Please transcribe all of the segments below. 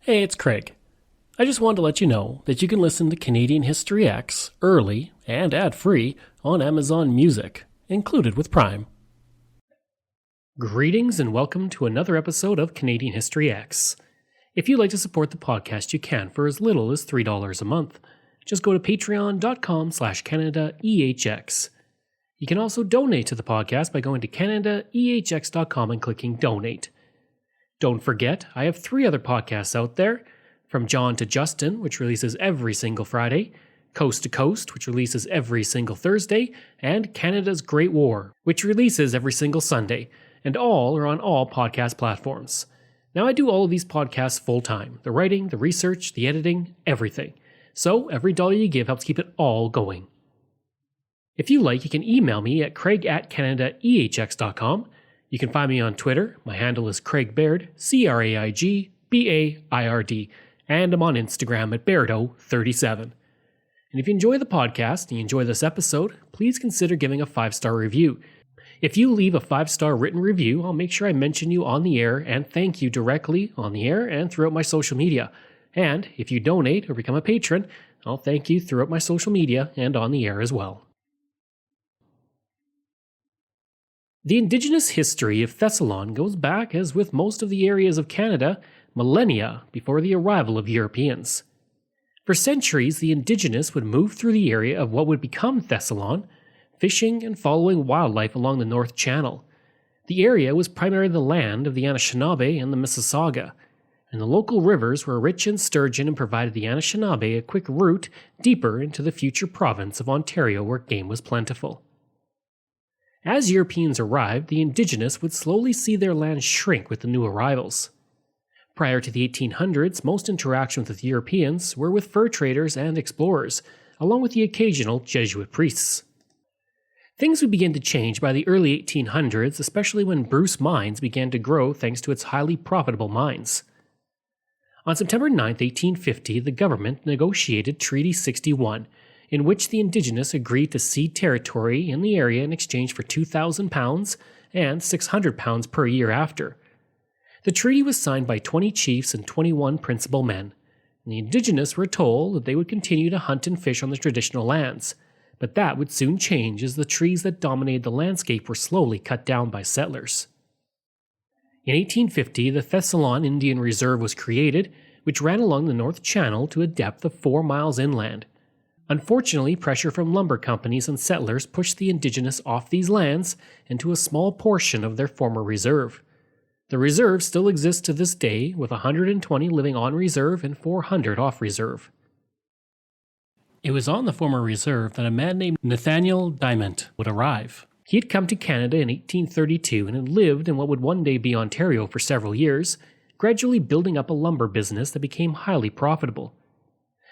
Hey, it's Craig. I just wanted to let you know that you can listen to Canadian History X early and ad-free on Amazon Music, included with Prime. Greetings and welcome to another episode of Canadian History X. If you'd like to support the podcast, you can for as little as $3 a month. Just go to patreon.com/CanadaEHX. You can also donate to the podcast by going to CanadaEHX.com and clicking Donate. Don't forget, I have 3 other podcasts out there, From John to Justin, which releases every single Friday, Coast to Coast, which releases every single Thursday, and Canada's Great War, which releases every single Sunday, and all are on all podcast platforms. Now I do all of these podcasts full-time, the writing, the research, the editing, everything. So every dollar you give helps keep it all going. If you like, you can email me at craig@CanadaEHX.com. You can find me on Twitter. My handle is Craig Baird, CraigBaird, and I'm on Instagram at Bairdo37. And if you enjoy the podcast and you enjoy this episode, please consider giving a 5-star review. If you leave a 5-star written review, I'll make sure I mention you on the air and thank you directly on the air and throughout my social media. And if you donate or become a patron, I'll thank you throughout my social media and on the air as well. The Indigenous history of Thessalon goes back, as with most of the areas of Canada, millennia before the arrival of Europeans. For centuries, the Indigenous would move through the area of what would become Thessalon, fishing and following wildlife along the North Channel. The area was primarily the land of the Anishinaabe and the Mississauga, and the local rivers were rich in sturgeon and provided the Anishinaabe a quick route deeper into the future province of Ontario where game was plentiful. As Europeans arrived, the Indigenous would slowly see their land shrink with the new arrivals. Prior to the 1800s, most interactions with Europeans were with fur traders and explorers, along with the occasional Jesuit priests. Things would begin to change by the early 1800s, especially when Bruce Mines began to grow thanks to its highly profitable mines. On September 9, 1850, the government negotiated Treaty 61, in which the Indigenous agreed to cede territory in the area in exchange for £2,000 and £600 per year after. The treaty was signed by 20 chiefs and 21 principal men, and the Indigenous were told that they would continue to hunt and fish on the traditional lands, but that would soon change as the trees that dominated the landscape were slowly cut down by settlers. In 1850, the Thessalon Indian Reserve was created, which ran along the North Channel to a depth of 4 miles inland. Unfortunately, pressure from lumber companies and settlers pushed the Indigenous off these lands into a small portion of their former reserve. The reserve still exists to this day, with 120 living on reserve and 400 off reserve. It was on the former reserve that a man named Nathaniel Diamond would arrive. He had come to Canada in 1832 and had lived in what would one day be Ontario for several years, gradually building up a lumber business that became highly profitable.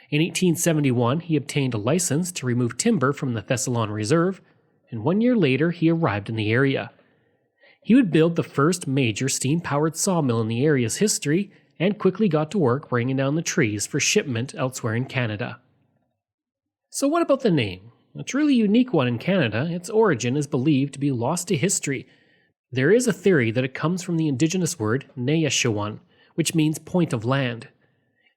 In 1871, he obtained a license to remove timber from the Thessalon Reserve, and 1 year later he arrived in the area. He would build the first major steam-powered sawmill in the area's history and quickly got to work bringing down the trees for shipment elsewhere in Canada. So what about the name? A truly unique one in Canada, its origin is believed to be lost to history. There is a theory that it comes from the Indigenous word Neyeshewan, which means point of land.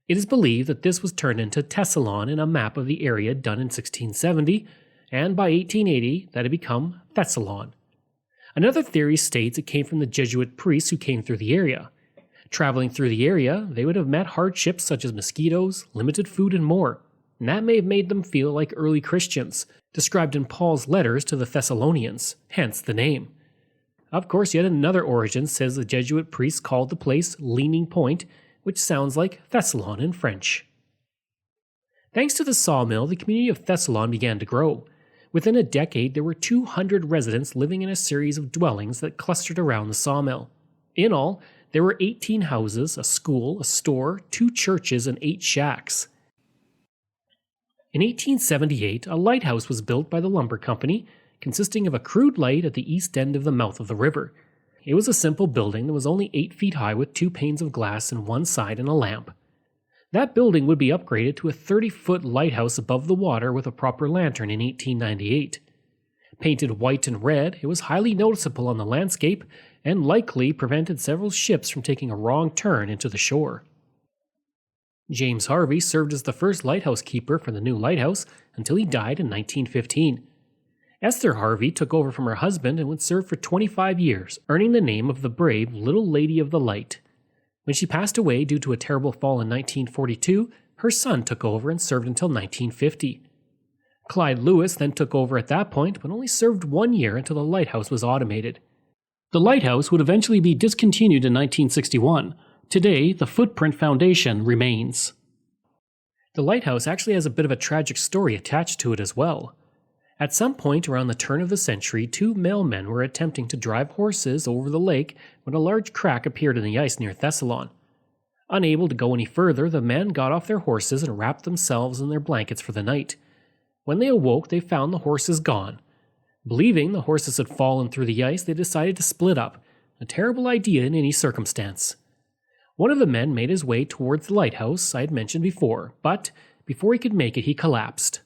It is believed that this was turned into Thessalon in a map of the area done in 1670, and by 1880 that had become Thessalon. Another theory states it came from the Jesuit priests who came through the area. Traveling through the area, they would have met hardships such as mosquitoes, limited food, and more, and that may have made them feel like early Christians, described in Paul's letters to the Thessalonians, hence the name. Of course, yet another origin says the Jesuit priests called the place Leaning Point, which sounds like Thessalon in French. Thanks to the sawmill, the community of Thessalon began to grow. Within a decade, there were 200 residents living in a series of dwellings that clustered around the sawmill. In all, there were 18 houses, a school, a store, 2 churches, and 8 shacks. In 1878, a lighthouse was built by the lumber company, consisting of a crude light at the east end of the mouth of the river. It was a simple building that was only 8 feet high with 2 panes of glass in one side and a lamp. That building would be upgraded to a 30-foot lighthouse above the water with a proper lantern in 1898. Painted white and red, it was highly noticeable on the landscape and likely prevented several ships from taking a wrong turn into the shore. James Harvey served as the first lighthouse keeper for the new lighthouse until he died in 1915. Esther Harvey took over from her husband and would serve for 25 years, earning the name of the brave Little Lady of the Light. When she passed away due to a terrible fall in 1942, her son took over and served until 1950. Clyde Lewis then took over at that point, but only served 1 year until the lighthouse was automated. The lighthouse would eventually be discontinued in 1961. Today, the Footprint Foundation remains. The lighthouse actually has a bit of a tragic story attached to it as well. At some point around the turn of the century, two mailmen were attempting to drive horses over the lake when a large crack appeared in the ice near Thessalon. Unable to go any further, the men got off their horses and wrapped themselves in their blankets for the night. When they awoke, they found the horses gone. Believing the horses had fallen through the ice, they decided to split up, a terrible idea in any circumstance. One of the men made his way towards the lighthouse I had mentioned before, but before he could make it, he collapsed.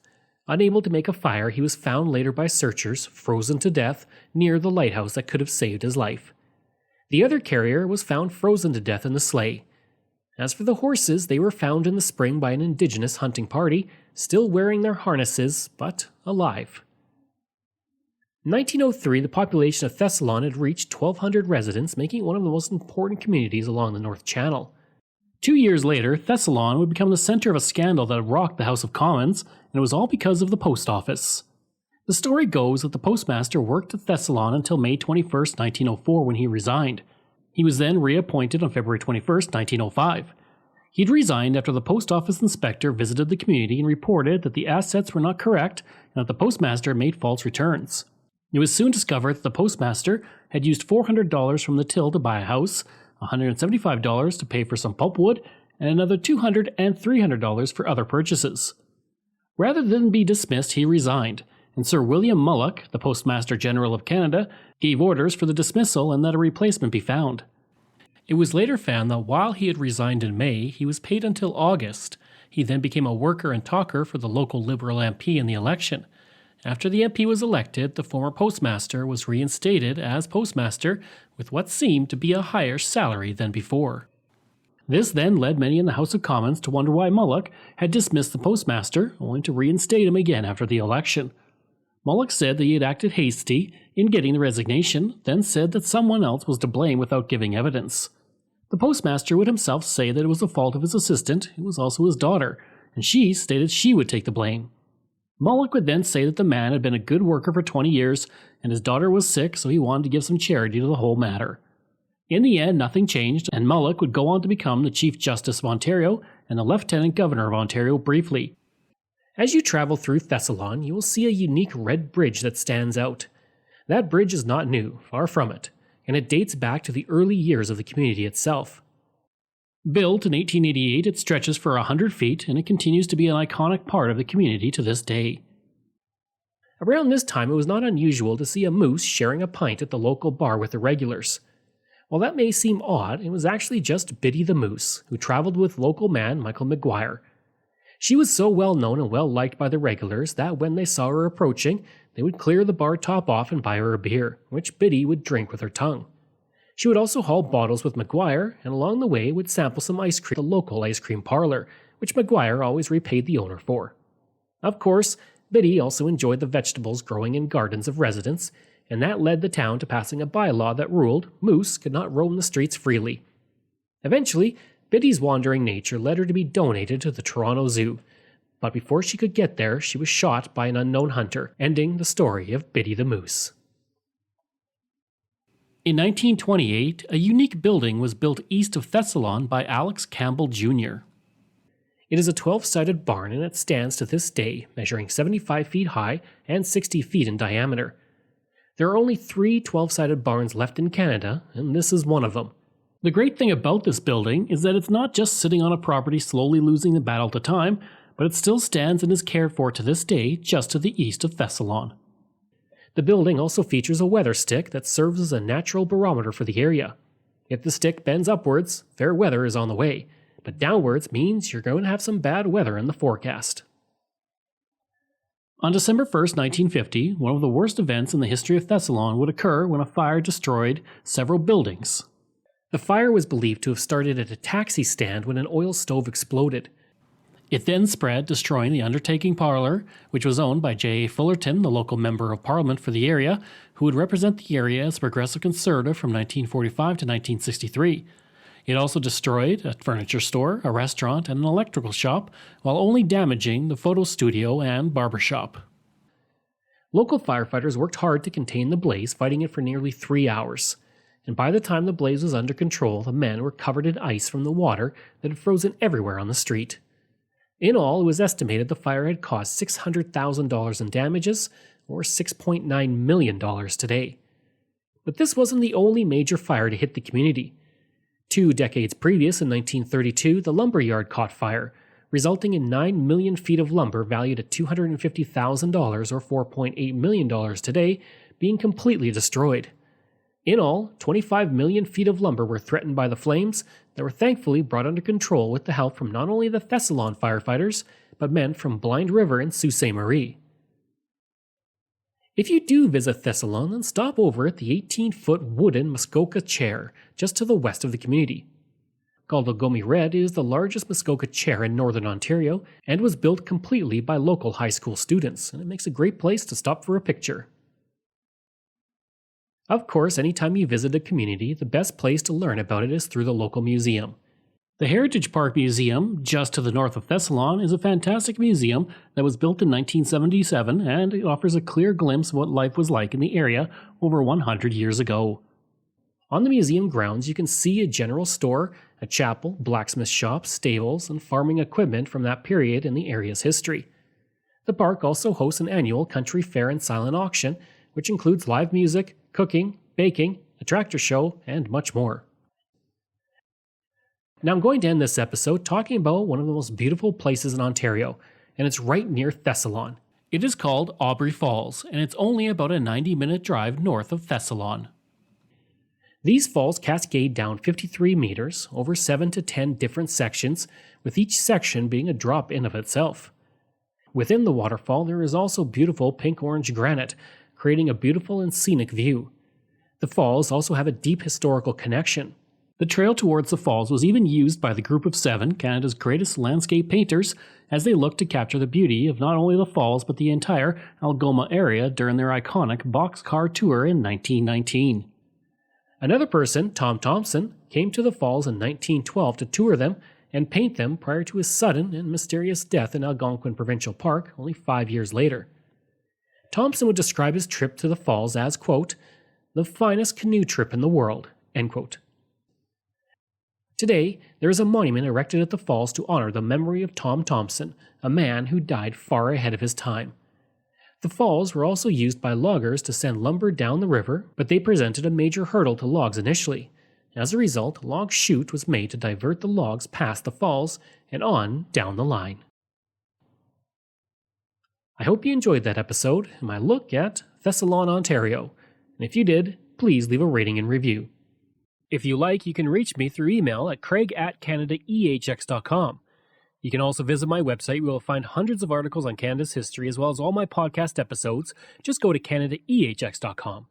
Unable to make a fire, he was found later by searchers, frozen to death, near the lighthouse that could have saved his life. The other carrier was found frozen to death in the sleigh. As for the horses, they were found in the spring by an indigenous hunting party, still wearing their harnesses, but alive. In 1903, the population of Thessalon had reached 1,200 residents, making it one of the most important communities along the North Channel. 2 years later, Thessalon would become the center of a scandal that rocked the House of Commons, and it was all because of the post office. The story goes that the postmaster worked at Thessalon until May 21, 1904, when he resigned. He was then reappointed on February 21, 1905. He'd resigned after the post office inspector visited the community and reported that the assets were not correct and that the postmaster made false returns. It was soon discovered that the postmaster had used $400 from the till to buy a house, $175 to pay for some pulpwood, and another $200 and $300 for other purchases. Rather than be dismissed, he resigned, and Sir William Mullock, the Postmaster General of Canada, gave orders for the dismissal and that a replacement be found. It was later found that while he had resigned in May, he was paid until August. He then became a worker and talker for the local Liberal MP in the election. After the MP was elected, the former postmaster was reinstated as postmaster with what seemed to be a higher salary than before. This then led many in the House of Commons to wonder why Mullock had dismissed the postmaster, only to reinstate him again after the election. Mullock said that he had acted hasty in getting the resignation, then said that someone else was to blame without giving evidence. The postmaster would himself say that it was the fault of his assistant, who was also his daughter, and she stated she would take the blame. Mullock would then say that the man had been a good worker for 20 years, and his daughter was sick, so he wanted to give some charity to the whole matter. In the end, nothing changed, and Mullock would go on to become the Chief Justice of Ontario and the Lieutenant Governor of Ontario briefly. As you travel through Thessalon, you will see a unique red bridge that stands out. That bridge is not new, far from it, and it dates back to the early years of the community itself. Built in 1888, it stretches for 100 feet, and it continues to be an iconic part of the community to this day. Around this time, it was not unusual to see a moose sharing a pint at the local bar with the regulars. While that may seem odd, it was actually just Biddy the Moose, who traveled with local man Michael McGuire. She was so well known and well liked by the regulars that when they saw her approaching, they would clear the bar top off and buy her a beer, which Biddy would drink with her tongue. She would also haul bottles with McGuire, and along the way would sample some ice cream at the local ice cream parlor, which McGuire always repaid the owner for. Of course, Biddy also enjoyed the vegetables growing in gardens of residents, and that led the town to passing a bylaw that ruled moose could not roam the streets freely. Eventually, Biddy's wandering nature led her to be donated to the Toronto Zoo, but before she could get there, she was shot by an unknown hunter, ending the story of Biddy the Moose. In 1928, a unique building was built east of Thessalon by Alex Campbell Jr. It is a 12-sided barn, and it stands to this day, measuring 75 feet high and 60 feet in diameter. There are only 3 12-sided barns left in Canada, and this is one of them. The great thing about this building is that it's not just sitting on a property slowly losing the battle to time, but it still stands and is cared for to this day just to the east of Thessalon. The building also features a weather stick that serves as a natural barometer for the area. If the stick bends upwards, fair weather is on the way, but downwards means you're going to have some bad weather in the forecast. On December 1, 1950, one of the worst events in the history of Thessalon would occur when a fire destroyed several buildings. The fire was believed to have started at a taxi stand when an oil stove exploded. It then spread, destroying the undertaking parlour, which was owned by J. A. Fullerton, the local member of Parliament for the area, who would represent the area as a Progressive Conservative from 1945 to 1963. It also destroyed a furniture store, a restaurant, and an electrical shop, while only damaging the photo studio and barber shop. Local firefighters worked hard to contain the blaze, fighting it for nearly 3 hours. And by the time the blaze was under control, the men were covered in ice from the water that had frozen everywhere on the street. In all, it was estimated the fire had cost $600,000 in damages, or $6.9 million today. But this wasn't the only major fire to hit the community. 2 decades previous, in 1932, the lumber yard caught fire, resulting in 9 million feet of lumber valued at $250,000 or $4.8 million today being completely destroyed. In all, 25 million feet of lumber were threatened by the flames that were thankfully brought under control with the help from not only the Thessalon firefighters, but men from Blind River and Sault Ste. Marie. If you do visit Thessalon, then stop over at the 18-foot wooden Muskoka chair just to the west of the community. Called the Gomi Red, it is the largest Muskoka chair in northern Ontario and was built completely by local high school students, and it makes a great place to stop for a picture. Of course, anytime you visit a community, the best place to learn about it is through the local museum. The Heritage Park Museum, just to the north of Thessalon, is a fantastic museum that was built in 1977, and it offers a clear glimpse of what life was like in the area over 100 years ago. On the museum grounds, you can see a general store, a chapel, blacksmith shop, stables, and farming equipment from that period in the area's history. The park also hosts an annual country fair and silent auction, which includes live music, cooking, baking, a tractor show, and much more. Now I'm going to end this episode talking about one of the most beautiful places in Ontario, and it's right near Thessalon. It is called Aubrey Falls, and it's only about a 90-minute drive north of Thessalon. These falls cascade down 53 meters over 7 to 10 different sections, with each section being a drop in of itself. Within the waterfall there is also beautiful pink-orange granite, creating a beautiful and scenic view. The falls also have a deep historical connection. The trail towards the falls was even used by the Group of Seven, Canada's greatest landscape painters, as they looked to capture the beauty of not only the falls but the entire Algoma area during their iconic boxcar tour in 1919. Another person, Tom Thompson, came to the falls in 1912 to tour them and paint them prior to his sudden and mysterious death in Algonquin Provincial Park only 5 years later. Thompson would describe his trip to the falls as, quote, "the finest canoe trip in the world," end quote. Today, there is a monument erected at the falls to honor the memory of Tom Thompson, a man who died far ahead of his time. The falls were also used by loggers to send lumber down the river, but they presented a major hurdle to logs initially. As a result, a log chute was made to divert the logs past the falls and on down the line. I hope you enjoyed that episode and my look at Thessalon, Ontario. And if you did, please leave a rating and review. If you like, you can reach me through email at craig@canadaehx.com. You can also visit my website where you'll find hundreds of articles on Canada's history as well as all my podcast episodes. Just go to canadaehx.com.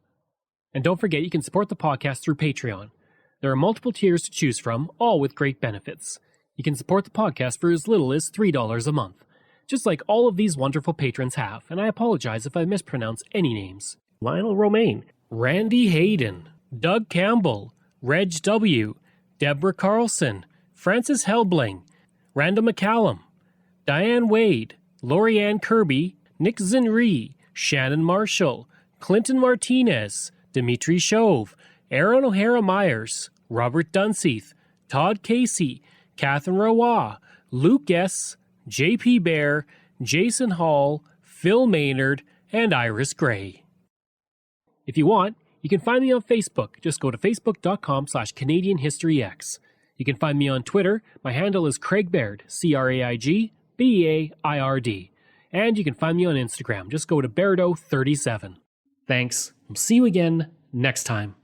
And don't forget, you can support the podcast through Patreon. There are multiple tiers to choose from, all with great benefits. You can support the podcast for as little as $3 a month, just like all of these wonderful patrons have, and I apologize if I mispronounce any names. Lionel Romaine, Randy Hayden, Doug Campbell, Reg W., Deborah Carlson, Francis Helbling, Randall McCallum, Diane Wade, Lorianne Kirby, Nick Zinri, Shannon Marshall, Clinton Martinez, Dimitri Chauve, Aaron O'Hara Myers, Robert Dunseith, Todd Casey, Catherine Roy, Luke S., J.P. Bear, Jason Hall, Phil Maynard, and Iris Gray. If you want, you can find me on Facebook. Just go to facebook.com/CanadianHistoryX. You can find me on Twitter. My handle is Craig Baird, CraigBeard. And you can find me on Instagram. Just go to Bairdo37. Thanks. We'll see you again next time.